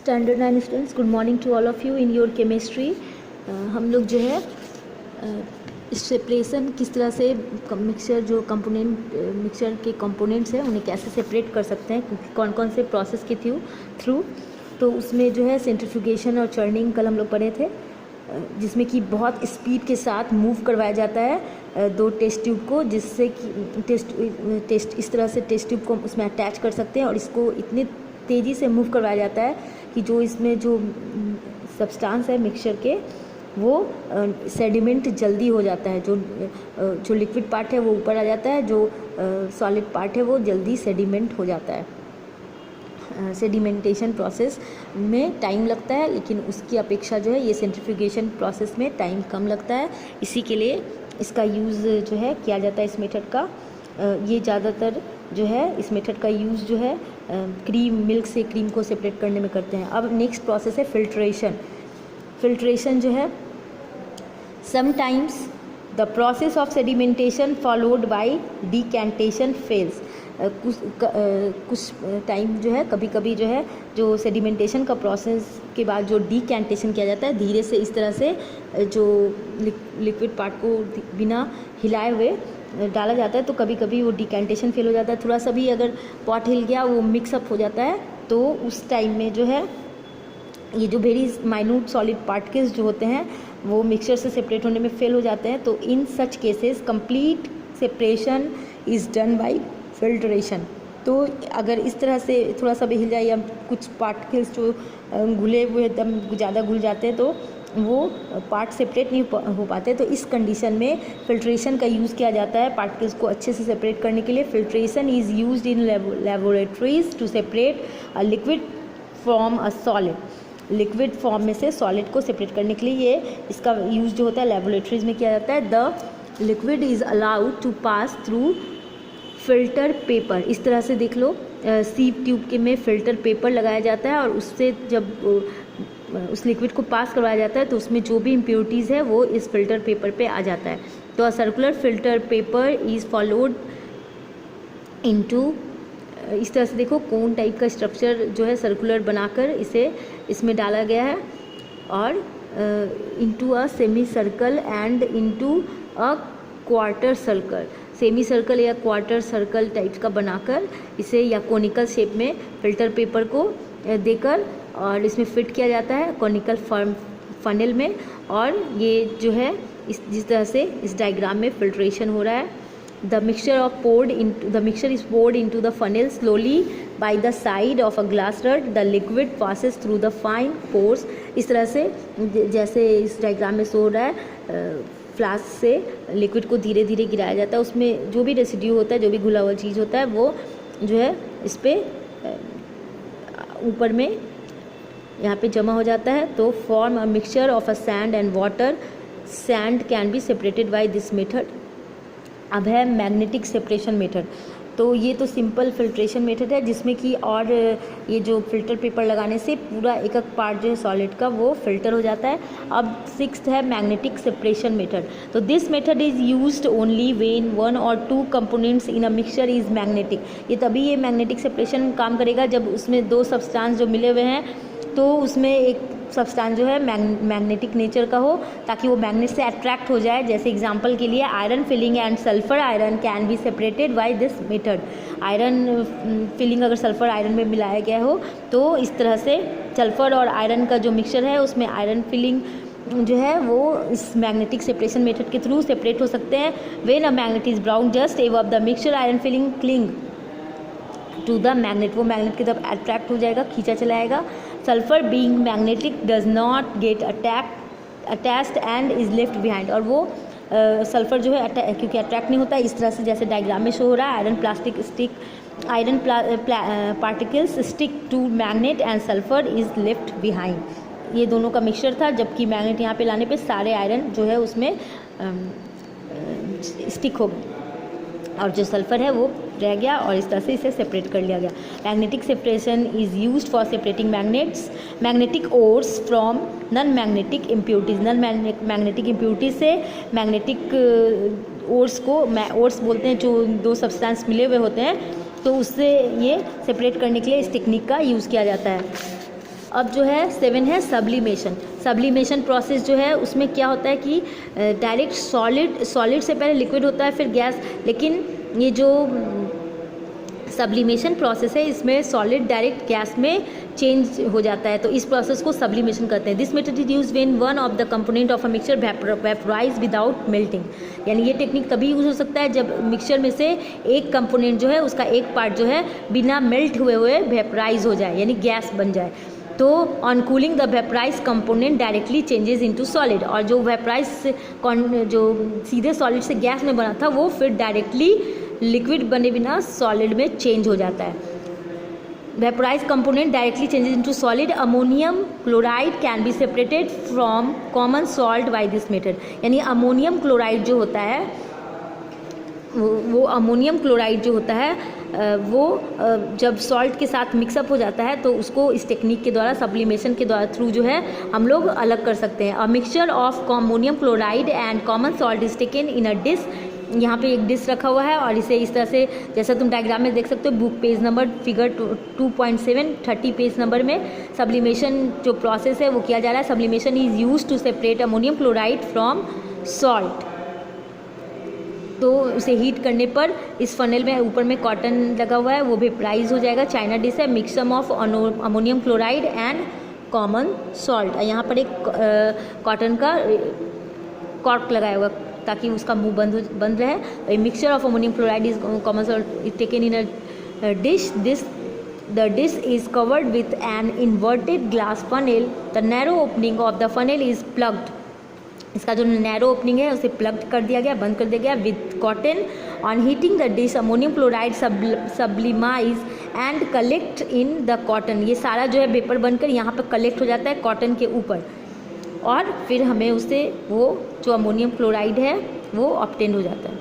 Standard 9 students, good morning to all of you in your chemistry. हम लोग जो है सेपरेशन किस तरह से मिक्सचर जो कंपोनेंट मिक्सचर के कंपोनेंट्स हैं उन्हें कैसे सेपरेट कर सकते हैं, क्योंकि कौन कौन से प्रोसेस के थ्रू तो उसमें जो है सेंट्रीफ्यूगेशन और चर्निंग कल हम लोग पढ़े थे, जिसमें कि बहुत स्पीड के साथ मूव करवाया जाता है दो टेस्ट ट्यूब को, जिससे कि टेस्ट इस तरह से टेस्ट ट्यूब को उसमें अटैच कर सकते हैं और इसको इतने तेज़ी से मूव करवाया जाता है कि जो इसमें जो सब्सटेंस है मिक्सचर के वो सेडिमेंट जल्दी हो जाता है। जो लिक्विड पार्ट है वो ऊपर आ जाता है, जो सॉलिड पार्ट है वो जल्दी सेडिमेंट हो जाता है। सेडिमेंटेशन प्रोसेस में टाइम लगता है, लेकिन उसकी अपेक्षा जो है ये सेंट्रीफ्यूगेशन प्रोसेस में टाइम कम लगता है। इसी के लिए इसका यूज़ जो है किया जाता है इस मेथड का। ये ज़्यादातर जो है इस मेथड का यूज़ जो है मिल्क से क्रीम को सेपरेट करने में करते हैं। अब नेक्स्ट प्रोसेस है फिल्ट्रेशन। फिल्ट्रेशन जो है sometimes the process of sedimentation followed by decantation fails. कुछ टाइम जो है कभी कभी जो है जो सेडिमेंटेशन का प्रोसेस के बाद जो डिकैंटेशन किया जाता है, धीरे से इस तरह से जो लिक्विड पार्ट को बिना हिलाए हुए डाला जाता है, तो कभी कभी वो डिकैंटेशन फेल हो जाता है। थोड़ा सा भी अगर पॉट हिल गया वो मिक्सअप हो जाता है, तो उस टाइम में जो है ये जो वेरी माइन्यूट सॉलिड पार्टिकल्स जो होते हैं वो मिक्सचर से सेपरेट होने में फेल हो जाते हैं। तो in such cases complete separation is done by filtration. तो अगर इस तरह से थोड़ा सा भी हिल जाए या कुछ पार्टिकल्स जो घुले हुए एकदम ज़्यादा घुल जाते हैं तो वो पार्ट सेपरेट नहीं हो पाते, तो इस कंडीशन में फिल्ट्रेशन का यूज़ किया जाता है पार्टिकल्स को अच्छे से सेपरेट करने के लिए। Filtration is used in laboratories to separate a liquid from a solid. Liquid form में से सॉलिड को सेपरेट करने के लिए ये इसका यूज़ जो होता है लेबोरेटरीज में किया जाता है। The liquid is allowed to pass through filter paper. इस तरह से देख लो, सीप ट्यूब के में फिल्टर पेपर लगाया जाता है और उससे जब उस लिक्विड को पास करवाया जाता है तो उसमें जो भी इम्प्योरिटीज़ है वो इस फिल्टर पेपर पे आ जाता है। तो a circular filter paper is followed into, इस तरह से देखो कोन टाइप का स्ट्रक्चर जो है सर्कुलर बनाकर इसे इसमें डाला गया है, और into a semi circle and into a quarter circle. Semi circle या क्वार्टर सर्कल टाइप का बनाकर इसे या कोनिकल शेप में फिल्टर पेपर को देकर और इसमें फिट किया जाता है कोनिकल फनल में। और ये जो है जिस तरह से इस डायग्राम में फिल्ट्रेशन हो रहा है। The mixture is poured into the funnel slowly by the side of a glass rod. The liquid passes through the fine pores. इस तरह से जैसे इस डायग्राम में शो हो रहा है, फ्लास्क से लिक्विड को धीरे धीरे गिराया जाता है। उसमें जो भी रेसिड्यू होता है, जो भी घुला हुआ चीज़ होता है, वो जो है इस पर ऊपर में यहाँ पे जमा हो जाता है। तो form a mixture of a sand and water. Sand can be separated by this method. अब है मैग्नेटिक सेपरेशन मेथड। तो ये तो सिंपल फिल्ट्रेशन मेथड है जिसमें कि और ये जो फिल्टर पेपर लगाने से पूरा एक एक पार्ट जो है सॉलिड का वो फिल्टर हो जाता है। अब सिक्स्थ है मैग्नेटिक सेपरेशन मेथड। तो this method is used only when 1 or 2 components in a mixture is magnetic. ये तभी ये मैग्नेटिक सेपरेशन काम करेगा जब उसमें दो सब्सटेंस जो मिले हुए हैं तो उसमें एक सब्सटेंस जो है मैग्नेटिक नेचर का हो, ताकि वो मैग्नेट से अट्रैक्ट हो जाए। जैसे एग्जांपल के लिए iron filling and sulphur iron can be separated by this method. Iron filling अगर सल्फर आयरन में मिलाया गया हो तो इस तरह से सल्फर और आयरन का जो मिक्सचर है उसमें आयरन फिलिंग जो है वो इस मैग्नेटिक सेपरेशन मेथड के थ्रू सेपरेट हो सकते हैं। When a magnet is brought just above the mixture iron filing cling to the magnet. वो मैग्नेट की तरफ अट्रैक्ट हो जाएगा, खींचा चलाएगा। Sulphur being magnetic does not get attached and is left behind. और वो सल्फर जो है क्योंकि अट्रैक्ट नहीं होता, इस तरह से जैसे डायग्राम में शो हो रहा है, iron particles stick to magnet and sulphur is left behind. ये दोनों का मिक्सचर था, जबकि मैग्नेट यहाँ पे लाने पे सारे आयरन जो है उसमें स्टिक हो गए और जो सल्फर है वो रह गया, और इस तरह से इसे सेपरेट कर लिया गया। Magnetic separation is used for separating magnetic ores from non magnetic impurities. Non magnetic impurities से मैग्नेटिक ओर्स को ओर्स बोलते हैं, जो दो सब्सटेंस मिले हुए होते हैं, तो उससे ये सेपरेट करने के लिए इस टेक्निक का यूज़ किया जाता है। अब जो है 7 है सब्लिमेशन। सब्लिमेशन प्रोसेस जो है उसमें क्या होता है कि डायरेक्ट सॉलिड से पहले लिक्विड होता है फिर गैस, लेकिन ये जो सब्लिमेशन प्रोसेस है इसमें सॉलिड डायरेक्ट गैस में चेंज हो जाता है, तो इस प्रोसेस को सब्लिमेशन कहते हैं। This method is use when one of the component of a mixture vaporise without melting. यानी ये टेक्निक तभी यूज हो सकता है जब मिक्सचर में से एक कंपोनेंट जो है उसका एक पार्ट जो है बिना मेल्ट हुए वेपराइज हो जाए, यानी गैस बन जाए। तो on cooling the vaporise component directly changes into solid, और जो वेपराइज जो सीधे सॉलिड से गैस में बना था वो फिर डायरेक्टली लिक्विड बने बिना सॉलिड में चेंज हो जाता है। Vaporise component directly changes into solid. Ammonium chloride can be separated from common salt by this method. यानी अमोनियम क्लोराइड जो होता है वो अमोनियम क्लोराइड जो होता है वो जब सॉल्ट के साथ मिक्सअप हो जाता है तो उसको इस टेक्निक के द्वारा, सब्लिमेशन के द्वारा थ्रू जो है हम लोग अलग कर सकते हैं। A mixture of ammonium chloride and common salt is taken in a dish. यहाँ पे एक डिश रखा हुआ है और इसे इस तरह से, जैसा तुम डायग्राम में देख सकते हो, book page number figure 2.7 30 page number में सब्लिमेशन जो प्रोसेस है वो किया जा रहा है। Sublimation is use to separate ammonium chloride from salt. तो उसे हीट करने पर इस फनेल में ऊपर में कॉटन लगा हुआ है वो वेपराइज हो जाएगा। चाइना डिश है, mixture of ammonium chloride and common salt. यहाँ पर एक कॉटन का कॉर्क लगाया हुआ ताकि उसका मुंह बंद रहे। Mixture of ammonium chloride is common salt is taken in a dish. The dish is covered with an inverted glass funnel. The narrow opening of the funnel is plugged. इसका जो नैरो ओपनिंग है उसे plugged कर दिया गया, बंद कर दिया गया with cotton. On heating the dish ammonium chloride sublimise and collect in the cotton. ये सारा जो है वेपर बनकर यहाँ पर कलेक्ट हो जाता है कॉटन के ऊपर, और फिर हमें उससे वो जो अमोनियम क्लोराइड है वो ऑब्टेन हो जाता है।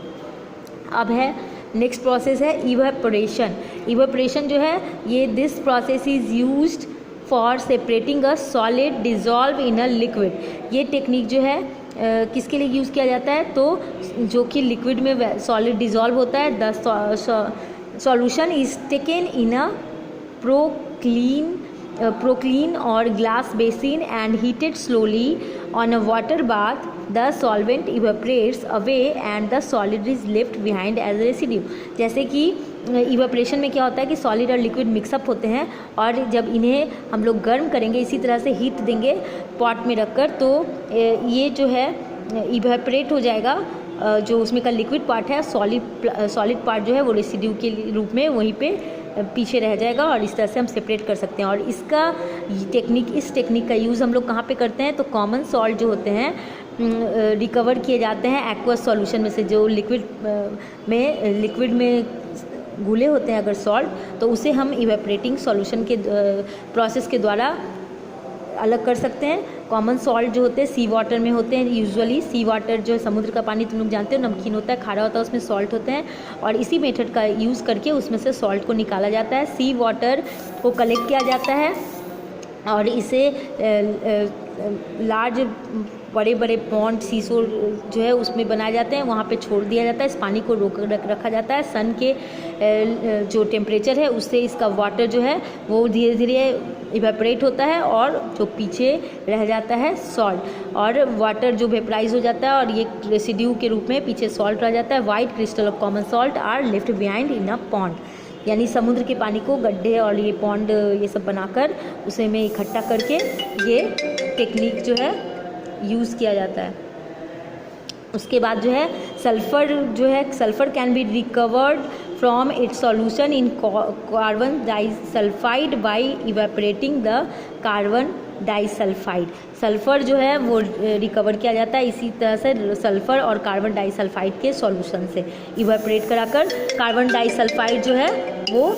अब है नेक्स्ट प्रोसेस है इवेपोरेशन। इवेपोरेशन जो है ये this process is used for separating a solid dissolve in a liquid. ये टेक्निक जो है किसके लिए यूज़ किया जाता है, तो जो कि लिक्विड में सॉलिड डिजॉल्व होता है। The solution is taken in a proclean or glass basin and heated slowly on a water bath. The solvent evaporates away and the solid is left behind as a residue. जैसे कि evaporation में क्या होता है कि solid और liquid mix up होते हैं और जब इन्हें हम लोग गर्म करेंगे, इसी तरह से हीट देंगे पॉट में रखकर, तो ये जो है इवेपोरेट हो जाएगा। जो उसमें का लिक्विड पार्ट है, सॉलिड पार्ट जो है वो रेसिड्यू के रूप में वहीं पे पीछे रह जाएगा, और इस तरह से हम सेपरेट कर सकते हैं। और इस टेक्निक का यूज़ हम लोग कहाँ पे करते हैं, तो कॉमन सॉल्ट जो होते हैं रिकवर किए जाते हैं एक्वस सॉल्यूशन में से। जो लिक्विड में घुले होते हैं अगर सॉल्ट, तो उसे हम इवेपोरेटिंग सॉल्यूशन के प्रोसेस के द्वारा अलग कर सकते हैं। कॉमन सॉल्ट जो होते हैं सी वाटर में होते हैं। यूजुअली सी वाटर जो है समुद्र का पानी तुम लोग जानते हो नमकीन होता है, खारा होता है, उसमें सॉल्ट होते हैं, और इसी मेथड का यूज़ करके उसमें से सॉल्ट को निकाला जाता है। सी वाटर को कलेक्ट किया जाता है और इसे लार्ज बड़े बड़े पॉन्ड सीसोर जो है उसमें बनाए जाते हैं, वहाँ पे छोड़ दिया जाता है। इस पानी को रखा जाता है। सन के जो टेम्परेचर है उससे इसका वाटर जो है वो धीरे धीरे इवेपोरेट होता है और जो पीछे रह जाता है सॉल्ट, और वाटर जो वेपराइज हो जाता है और ये रेसिड्यू के रूप में पीछे सॉल्ट रह जाता है। White crystal of common salt are left behind in a pond. यानी समुद्र के पानी को गड्ढे और ये पॉन्ड ये सब बनाकर उसे में इकट्ठा करके ये टेक्निक जो है यूज़ किया जाता है। उसके बाद जो है sulphur can be recovered from its solution in carbon disulphide by evaporating the carbon disulphide. Sulphur जो है वो रिकवर किया जाता है इसी तरह से सल्फ़र और कार्बन डाइसल्फाइड के सॉल्यूशन से इवेपोरेट कराकर कार्बन डाइसल्फाइड जो है वो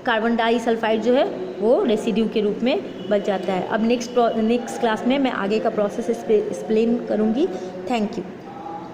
कार्बन डाइसल्फाइड जो है वो रेसिड्यू के रूप में बच जाता है। अब नेक्स्ट क्लास में मैं आगे का प्रोसेस एक्सप्लेन करूँगी। Thank you.